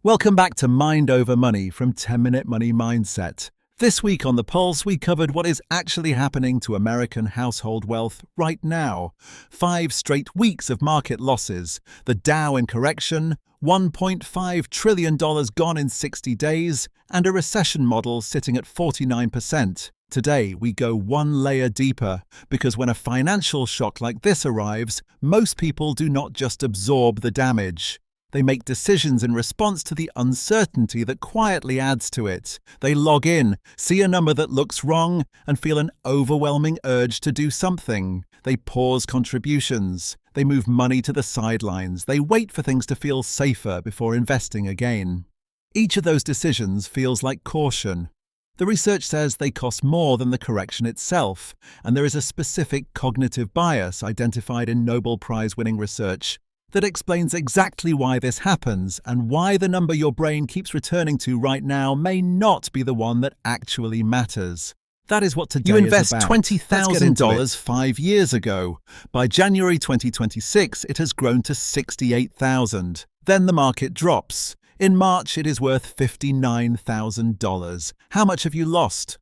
Welcome back to Mind Over Money from 10-Minute Money Mindset. This week on The Pulse, we covered what is actually happening to American household wealth right now. 5 straight weeks of market losses, the Dow in correction, $1.5 trillion gone in 60 days, and a recession model sitting at 49%. Today, we go one layer deeper, because when a financial shock like this arrives, most people do not just absorb the damage. They make decisions in response to the uncertainty that quietly adds to it. They log in, see a number that looks wrong, and feel an overwhelming urge to do something. They pause contributions. They move money to the sidelines. They wait for things to feel safer before investing again. Each of those decisions feels like caution. The research says they cost more than the correction itself, and there is a specific cognitive bias identified in Nobel Prize-winning research that explains exactly why this happens and why the number your brain keeps returning to right now may not be the one that actually matters. That is what today is about. You invest $20,000 5 years ago. By January 2026, it has grown to $68,000. Then the market drops. In March, it is worth $59,000. How much have you lost?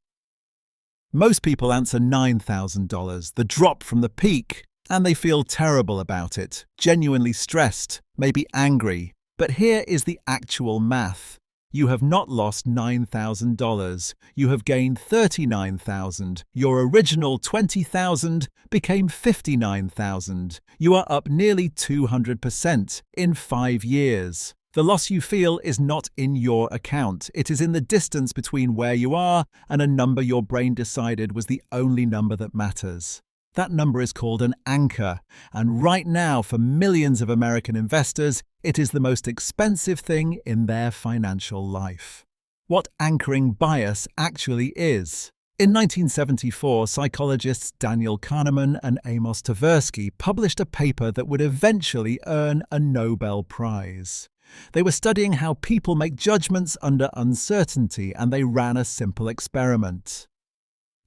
Most people answer $9,000, the drop from the peak. And they feel terrible about it, genuinely stressed, maybe angry. But here is the actual math. You have not lost $9,000. You have gained $39,000. Your original $20,000 became $59,000. You are up nearly 200% in 5 years. The loss you feel is not in your account. It is in the distance between where you are and a number your brain decided was the only number that matters. That number is called an anchor, and right now, for millions of American investors, it is the most expensive thing in their financial life. What anchoring bias actually is. In 1974, psychologists Daniel Kahneman and Amos Tversky published a paper that would eventually earn a Nobel Prize. They were studying how people make judgments under uncertainty, and they ran a simple experiment.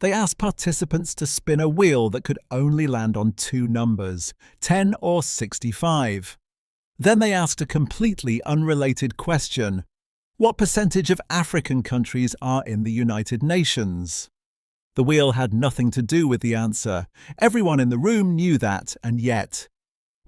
They asked participants to spin a wheel that could only land on 2 numbers, 10 or 65. Then they asked a completely unrelated question. What percentage of African countries are in the United Nations? The wheel had nothing to do with the answer. Everyone in the room knew that, and yet,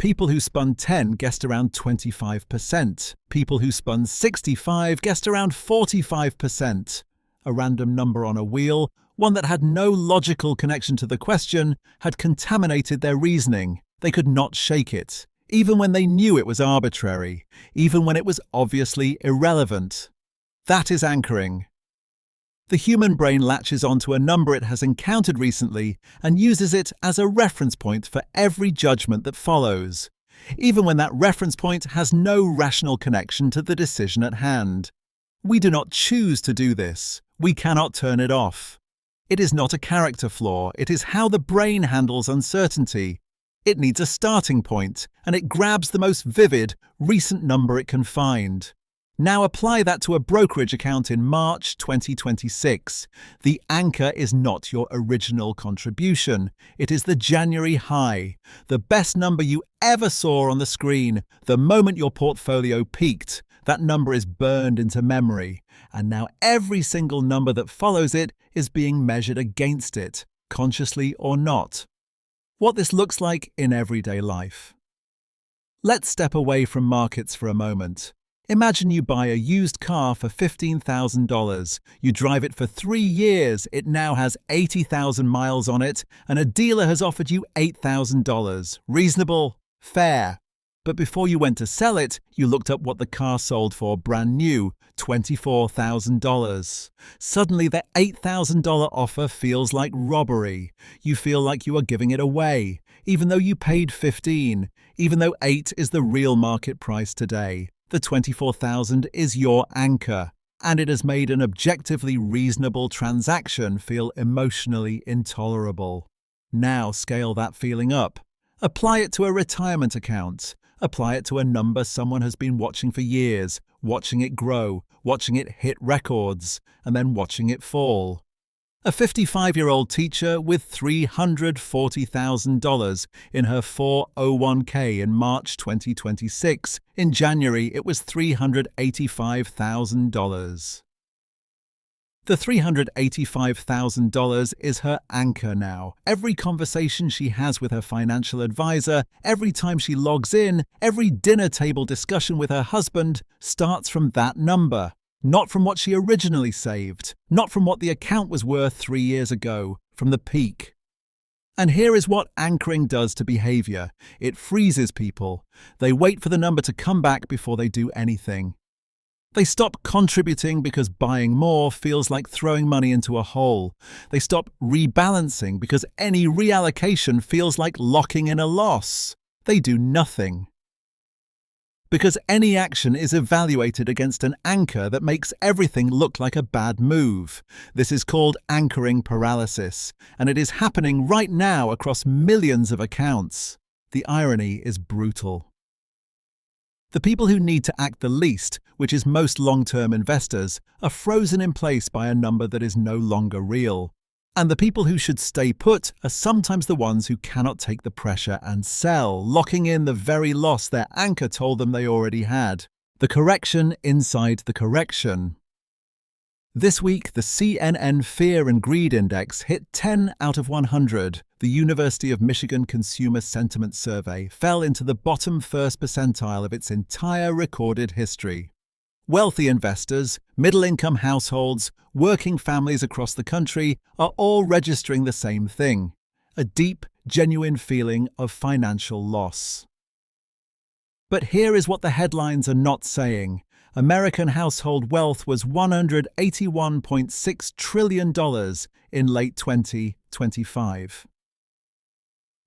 people who spun 10 guessed around 25%. People who spun 65 guessed around 45%. A random number on a wheel, one that had no logical connection to the question, had contaminated their reasoning. They could not shake it, even when they knew it was arbitrary, even when it was obviously irrelevant. That is anchoring. The human brain latches onto a number it has encountered recently and uses it as a reference point for every judgment that follows, even when that reference point has no rational connection to the decision at hand. We do not choose to do this. We cannot turn it off. It is not a character flaw, it is how the brain handles uncertainty. It needs a starting point, and it grabs the most vivid, recent number it can find. Now apply that to a brokerage account in March 2026. The anchor is not your original contribution. It is the January high, the best number you ever saw on the screen, the moment your portfolio peaked. That number is burned into memory, and now every single number that follows it is being measured against it, consciously or not. What this looks like in everyday life. Let's step away from markets for a moment. Imagine you buy a used car for $15,000. You drive it for 3 years. It now has 80,000 miles on it, and a dealer has offered you $8,000. Reasonable? Fair. But before you went to sell it, you looked up what the car sold for brand new, $24,000. Suddenly, the $8,000 offer feels like robbery. You feel like you are giving it away, even though you paid $15,000, even though $8,000 is the real market price today. The $24,000 is your anchor, and it has made an objectively reasonable transaction feel emotionally intolerable. Now scale that feeling up. Apply it to a retirement account. Apply it to a number someone has been watching for years, watching it grow, watching it hit records, and then watching it fall. A 55-year-old teacher with $340,000 in her 401k in March 2026. In January, it was $385,000. The $385,000 is her anchor now. Every conversation she has with her financial advisor, every time she logs in, every dinner table discussion with her husband starts from that number. Not from what she originally saved, not from what the account was worth 3 years ago, from the peak. And here is what anchoring does to behavior. It freezes people. They wait for the number to come back before they do anything. They stop contributing because buying more feels like throwing money into a hole. They stop rebalancing because any reallocation feels like locking in a loss. They do nothing. Because any action is evaluated against an anchor that makes everything look like a bad move. This is called anchoring paralysis, and it is happening right now across millions of accounts. The irony is brutal. The people who need to act the least, which is most long-term investors, are frozen in place by a number that is no longer real. And the people who should stay put are sometimes the ones who cannot take the pressure and sell, locking in the very loss their anchor told them they already had. The correction inside the correction. This week, the CNN Fear and Greed Index hit 10 out of 100. The University of Michigan Consumer Sentiment Survey fell into the bottom first percentile of its entire recorded history. Wealthy investors, middle-income households, working families across the country are all registering the same thing: a deep, genuine feeling of financial loss. But here is what the headlines are not saying. American household wealth was $181.6 trillion in late 2025.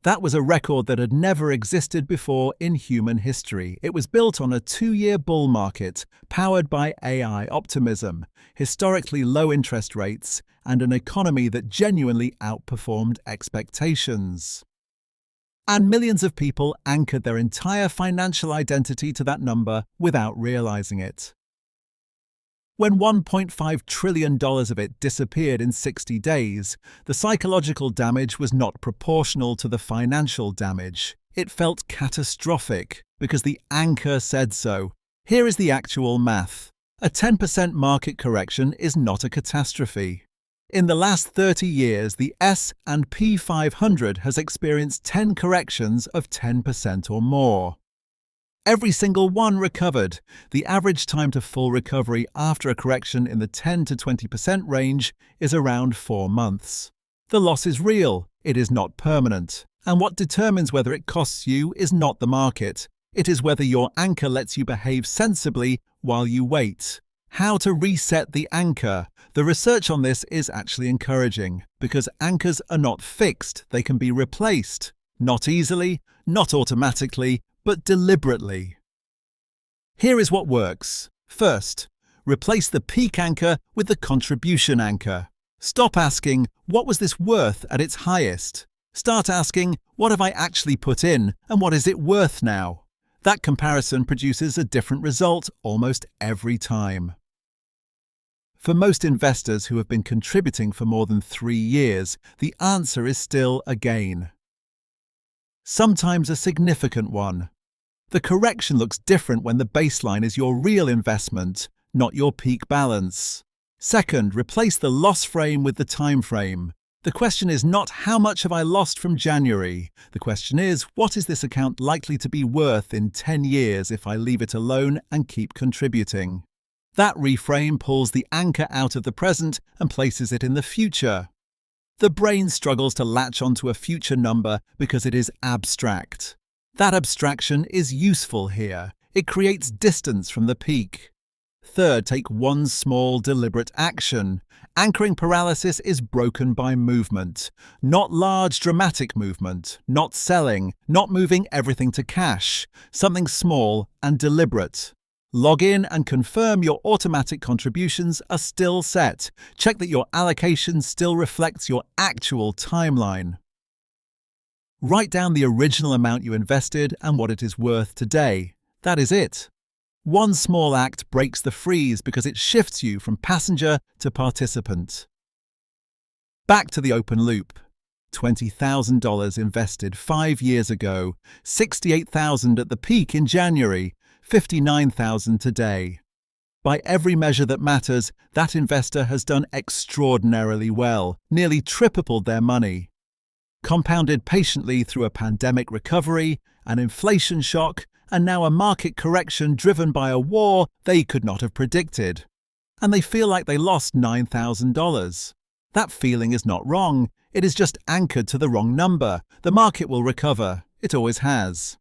That was a record that had never existed before in human history. It was built on a 2-year bull market, powered by AI optimism, historically low interest rates, and an economy that genuinely outperformed expectations. And millions of people anchored their entire financial identity to that number without realizing it. When $1.5 trillion of it disappeared in 60 days, the psychological damage was not proportional to the financial damage. It felt catastrophic because the anchor said so. Here is the actual math. A 10% market correction is not a catastrophe. In the last 30 years, the S&P 500 has experienced 10 corrections of 10% or more. Every single one recovered. The average time to full recovery after a correction in the 10 to 20% range is around 4 months. The loss is real, it is not permanent. And what determines whether it costs you is not the market. It is whether your anchor lets you behave sensibly while you wait. How to reset the anchor. The research on this is actually encouraging, because anchors are not fixed, they can be replaced. Not easily, not automatically, but deliberately. Here is what works. First, replace the peak anchor with the contribution anchor. Stop asking, what was this worth at its highest? Start asking, what have I actually put in, and what is it worth now? That comparison produces a different result almost every time. For most investors who have been contributing for more than 3 years, the answer is still a gain. Sometimes a significant one. The correction looks different when the baseline is your real investment, not your peak balance. Second, replace the loss frame with the time frame. The question is not how much have I lost from January. The question is, what is this account likely to be worth in 10 years if I leave it alone and keep contributing? That reframe pulls the anchor out of the present and places it in the future. The brain struggles to latch onto a future number because it is abstract. That abstraction is useful here. It creates distance from the peak. Third, take one small, deliberate action. Anchoring paralysis is broken by movement. Not large, dramatic movement. Not selling. Not moving everything to cash. Something small and deliberate. Log in and confirm your automatic contributions are still set. Check that your allocation still reflects your actual timeline. Write down the original amount you invested and what it is worth today. That is it. One small act breaks the freeze because it shifts you from passenger to participant. Back to the open loop. $20,000 invested 5 years ago, $68,000 at the peak in January, $59,000 today. By every measure that matters, that investor has done extraordinarily well, nearly tripled their money. Compounded patiently through a pandemic recovery, an inflation shock, and now a market correction driven by a war they could not have predicted. And they feel like they lost $9,000. That feeling is not wrong, it is just anchored to the wrong number. The market will recover, it always has.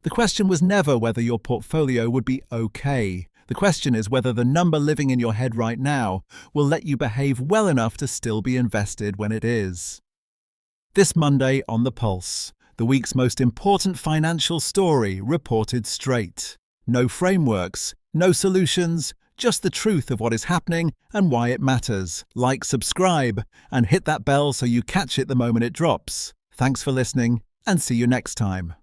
The question was never whether your portfolio would be okay. The question is whether the number living in your head right now will let you behave well enough to still be invested when it is. This Monday on The Pulse, the week's most important financial story reported straight. No frameworks, no solutions, just the truth of what is happening and why it matters. Like, subscribe, and hit that bell so you catch it the moment it drops. Thanks for listening, and see you next time.